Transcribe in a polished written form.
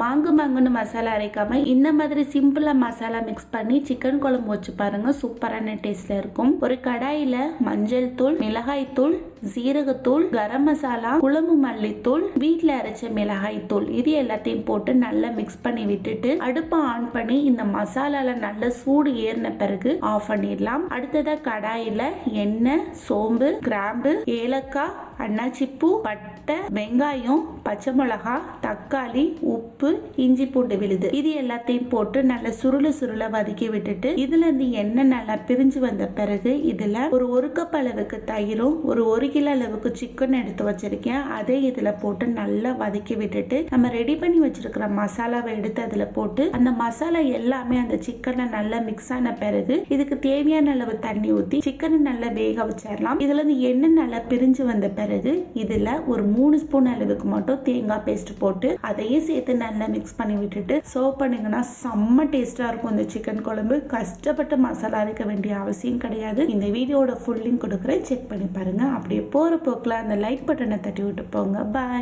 மாங்குன்னு மசாலா அரைக்காம இந்த மாதிரி சிம்பிளா மசாலா மிக்ஸ் பண்ணி சிக்கன் குழம்பு வச்சு பாருங்க, சூப்பரான டேஸ்ட்ல இருக்கும். ஒரு கடாயில மஞ்சள் தூள், மிளகாய் தூள், சீரகத்தூள், கரம் மசாலா, குழம்பு மல்லித்தூள், வீட்ல அரைச்ச மிளகாய் தூள் இது எல்லாத்தையும் போட்டு நல்லா மிக்ஸ் பண்ணி விட்டுட்டு அடுப்பை ஆன் பண்ணி இந்த மசாலால நல்ல சூடு ஏறின பிறகு ஆஃப் பண்ணிடலாம். அடுத்ததா கடாயில எண்ணெய், சோம்பு, கிராம்பு, ஏலக்காய், அன்னாச்சிப்பூ, பட்டை, வெங்காயம், பச்சை மிளகா, தக்காளி, உப்பு, இஞ்சி பூண்டு விழுது இது எல்லாத்தையும் போட்டு நல்லா சுருள வதக்கி விட்டுட்டு இதுல இருந்து எண்ணெய் நல்லா பிரிஞ்சு வந்த பிறகு இதுல ஒரு கப் அளவுக்கு தயிரும், ஒரு கிலோ அளவுக்கு சிக்கன் எடுத்து வச்சிருக்கேன், அதை இதுல போட்டு நல்லா வதக்கி விட்டுட்டு நம்ம ரெடி பண்ணி வச்சிருக்கிற மசாலாவை எடுத்து அதுல போட்டு அந்த மசாலா எல்லாமே அந்த சிக்கனை நல்லா மிக்ஸ் ஆன பிறகு இதுக்கு தேவையான அளவு தண்ணி ஊத்தி சிக்கனை நல்லா வேக வச்சிடலாம். இதுல இருந்து எண்ணெய் நல்லா பிரிஞ்சு வந்த பிறகு இதுல ஒரு 3 ஸ்பூன் அளவுக்கு மட்டும் தேங்காய் பேஸ்ட் போட்டு அதையே சேர்த்து நல்லா மிக்ஸ் பண்ணி விட்டுட்டு சர்வ் பண்ணீங்கன்னா செம்ம டேஸ்டா இருக்கும். இந்த சிக்கன் குழம்பு கஷ்டப்பட்டு மசாலா அரைக்க வேண்டிய அவசியம் கிடையாது. இந்த வீடியோட ஃபுல் லிங்க் கொடுக்குறேன், செக் பண்ணி பாருங்க. அப்படியே போற போக்குல அந்த லைக் பட்டனை தட்டி விட்டு போங்க. பாய்.